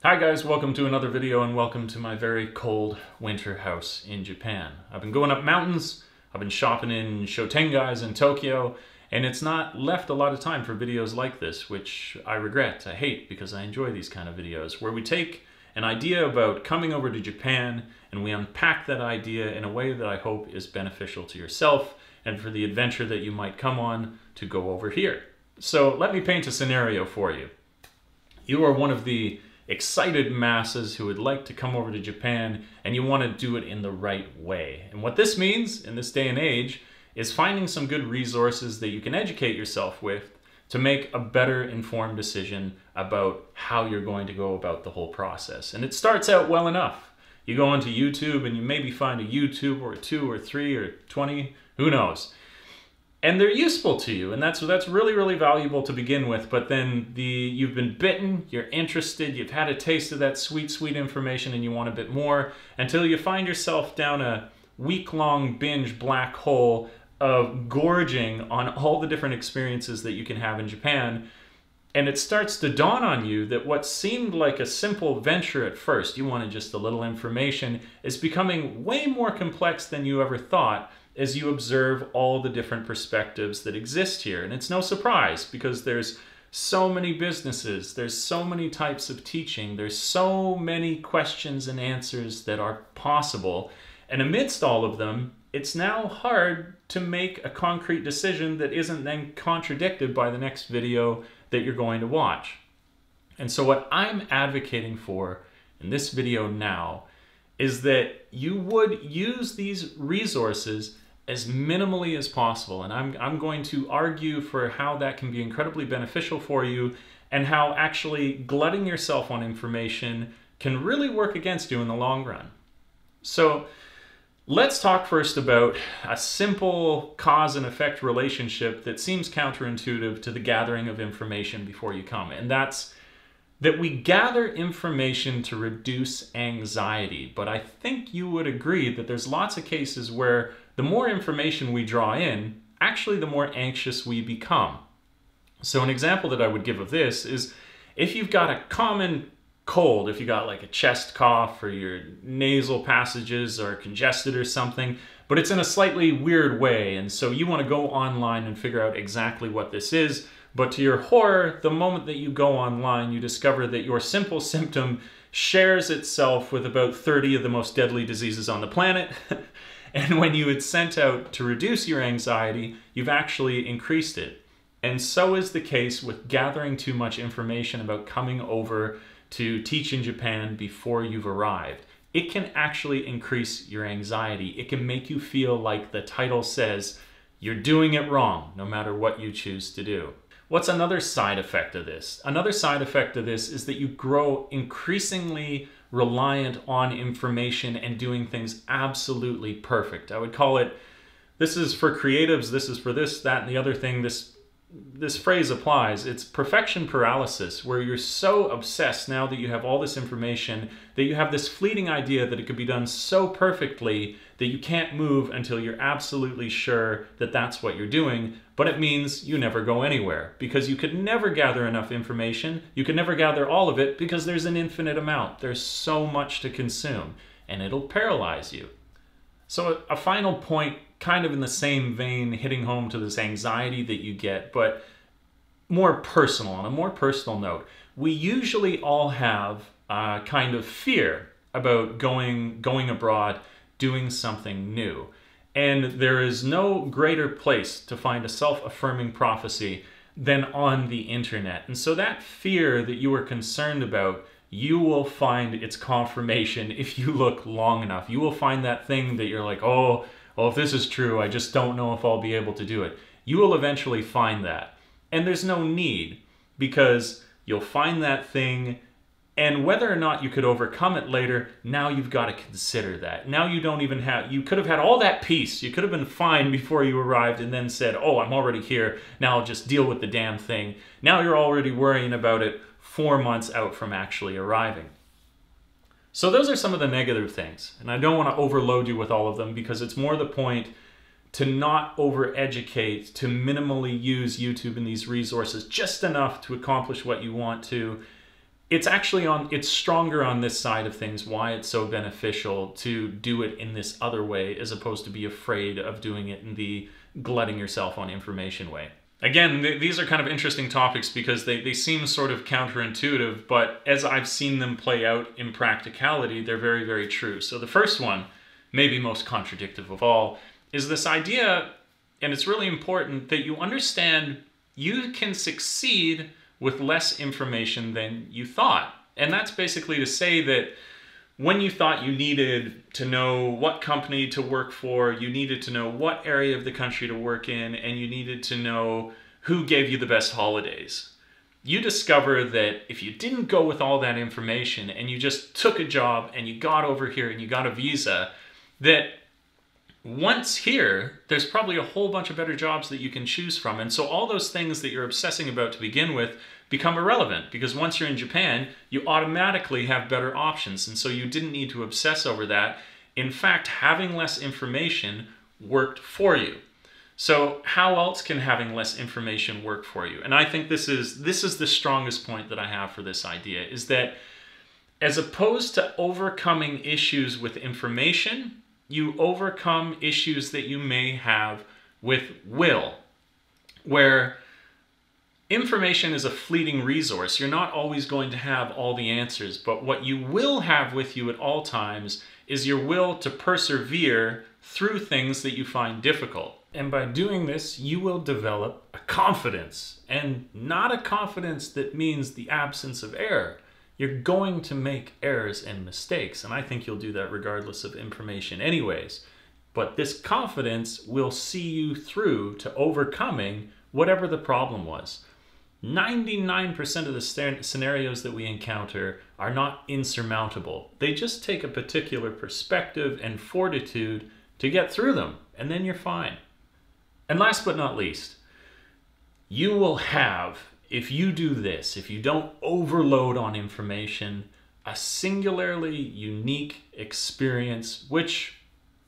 Hi guys, welcome to another video and welcome to my very cold winter house in Japan. I've been going up mountains, I've been shopping in Shotengais in Tokyo, and it's not left a lot of time for videos like this, which I regret, I hate, because I enjoy these kind of videos, where we take an idea about coming over to Japan and we unpack that idea in a way that I hope is beneficial to yourself and for the adventure that you might come on to go over here. So let me paint a scenario for you. You are one of the excited masses who would like to come over to Japan, and you want to do it in the right way. And what this means in this day and age is finding some good resources that you can educate yourself with to make a better informed decision about how you're going to go about the whole process. And it starts out well enough. You go onto YouTube and you maybe find a YouTube or 2 or 3 or 20, who knows. And they're useful to you, and that's really, really valuable to begin with. But then you've been bitten, you're interested, you've had a taste of that sweet, sweet information, and you want a bit more, until you find yourself down a week-long binge black hole of gorging on all the different experiences that you can have in Japan. And it starts to dawn on you that what seemed like a simple venture at first, you wanted just a little information, is becoming way more complex than you ever thought, as you observe all the different perspectives that exist here. And it's no surprise, because there's so many businesses, there's so many types of teaching, there's so many questions and answers that are possible. And amidst all of them, it's now hard to make a concrete decision that isn't then contradicted by the next video that you're going to watch. And so what I'm advocating for in this video now is that you would use these resources as minimally as possible. And I'm going to argue for how that can be incredibly beneficial for you, and how actually glutting yourself on information can really work against you in the long run. So let's talk first about a simple cause and effect relationship that seems counterintuitive to the gathering of information before you come. And that's that we gather information to reduce anxiety. But I think you would agree that there's lots of cases where the more information we draw in, actually the more anxious we become. So an example that I would give of this is if you've got a common cold, if you got like a chest cough or your nasal passages are congested or something, but it's in a slightly weird way, and so you want to go online and figure out exactly what this is. But to your horror, the moment that you go online, you discover that your simple symptom shares itself with about 30 of the most deadly diseases on the planet. And when you had sent out to reduce your anxiety, you've actually increased it. And so is the case with gathering too much information about coming over to teach in Japan before you've arrived. It can actually increase your anxiety. It can make you feel like the title says, you're doing it wrong, no matter what you choose to do. What's another side effect of this? Another side effect of this is that you grow increasingly reliant on information and doing things absolutely perfect. I would call it, this is for creatives, this is for this, that, and the other thing. This phrase applies. It's perfection paralysis, where you're so obsessed now that you have all this information that you have this fleeting idea that it could be done so perfectly that you can't move until you're absolutely sure that that's what you're doing. But it means you never go anywhere, because you could never gather enough information. You can never gather all of it because there's an infinite amount. There's so much to consume, and it'll paralyze you. So a final point, kind of in the same vein, hitting home to this anxiety that you get, but more personal, on a more personal note. We usually all have a kind of fear about going abroad, doing something new. And there is no greater place to find a self-affirming prophecy than on the internet. And so that fear that you were concerned about, you will find its confirmation if you look long enough. You will find that thing that you're like, oh, if this is true, I just don't know if I'll be able to do it. You will eventually find that. And there's no need, because you'll find that thing, and whether or not you could overcome it later, now you've got to consider that. Now you don't even have, you could have had all that peace. You could have been fine before you arrived and then said, oh, I'm already here. Now I'll just deal with the damn thing. Now you're already worrying about it 4 months out from actually arriving. So those are some of the negative things, and I don't want to overload you with all of them, because it's more the point to not over-educate, to minimally use YouTube and these resources just enough to accomplish what you want to, it's stronger on this side of things, why it's so beneficial to do it in this other way as opposed to be afraid of doing it in the glutting yourself on information way. Again, these are kind of interesting topics because they seem sort of counterintuitive, but as I've seen them play out in practicality, they're very, very true. So the first one, maybe most contradictive of all, is this idea, and it's really important, that you understand you can succeed with less information than you thought. And that's basically to say that when you thought you needed to know what company to work for, you needed to know what area of the country to work in, and you needed to know who gave you the best holidays, you discover that if you didn't go with all that information and you just took a job and you got over here and you got a visa, that once here, there's probably a whole bunch of better jobs that you can choose from. And so all those things that you're obsessing about to begin with become irrelevant, because once you're in Japan, you automatically have better options. And so you didn't need to obsess over that. In fact, having less information worked for you. So how else can having less information work for you? And I think this is the strongest point that I have for this idea, is that as opposed to overcoming issues with information, you overcome issues that you may have with will, where information is a fleeting resource. You're not always going to have all the answers, but what you will have with you at all times is your will to persevere through things that you find difficult. And by doing this, you will develop a confidence, and not a confidence that means the absence of error. You're going to make errors and mistakes, and I think you'll do that regardless of information anyways. But this confidence will see you through to overcoming whatever the problem was. 99% of the scenarios that we encounter are not insurmountable. They just take a particular perspective and fortitude to get through them, and then you're fine. And last but not least, you will have, if you do this, if you don't overload on information, a singularly unique experience, which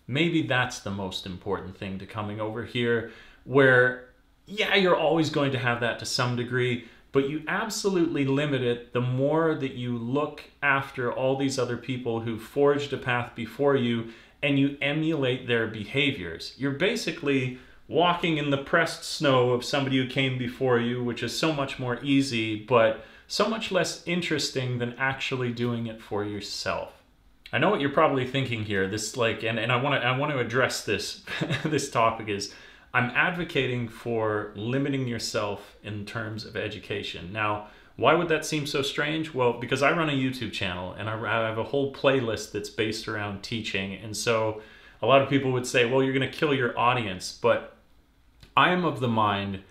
maybe that's the most important thing to coming over here, where, yeah, you're always going to have that to some degree, but you absolutely limit it the more that you look after all these other people who forged a path before you and you emulate their behaviors. You're basically walking in the pressed snow of somebody who came before you, which is so much more easy, but so much less interesting than actually doing it for yourself. I know what you're probably thinking here. This and I want to address this this topic is I'm advocating for limiting yourself in terms of education. Now, why would that seem so strange? Well, because I run a YouTube channel and I have a whole playlist that's based around teaching, and so a lot of people would say, well, you're going to kill your audience, but I am of the mind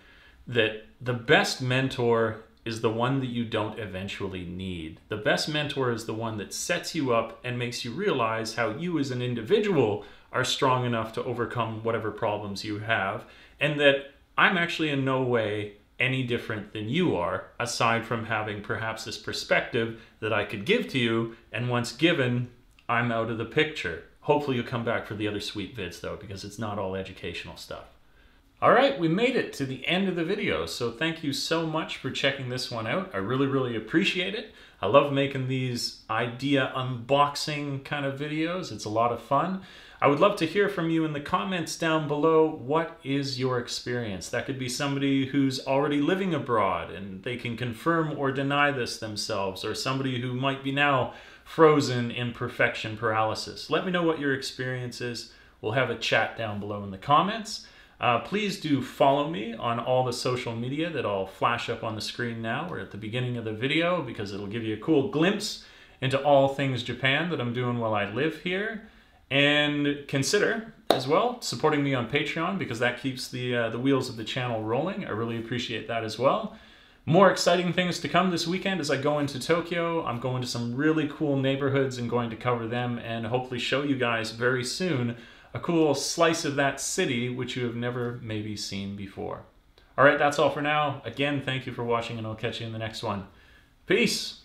that the best mentor is the one that you don't eventually need. The best mentor is the one that sets you up and makes you realize how you as an individual are strong enough to overcome whatever problems you have, and that I'm actually in no way any different than you are, aside from having perhaps this perspective that I could give to you, and once given, I'm out of the picture. Hopefully you'll come back for the other sweet vids though, because it's not all educational stuff. All right, we made it to the end of the video, so thank you so much for checking this one out. I really, really appreciate it. I love making these idea unboxing kind of videos. It's a lot of fun. I would love to hear from you in the comments down below. What is your experience? That could be somebody who's already living abroad and they can confirm or deny this themselves, or somebody who might be now frozen in perfection paralysis. Let me know what your experience is. We'll have a chat down below in the comments. Please do follow me on all the social media that I'll flash up on the screen now or at the beginning of the video, because it'll give you a cool glimpse into all things Japan that I'm doing while I live here. And consider as well supporting me on Patreon, because that keeps the wheels of the channel rolling. I really appreciate that as well. More exciting things to come this weekend as I go into Tokyo. I'm going to some really cool neighborhoods and going to cover them and hopefully show you guys very soon a cool slice of that city which you have never maybe seen before. All right, that's all for now. Again, thank you for watching, and I'll catch you in the next one. Peace!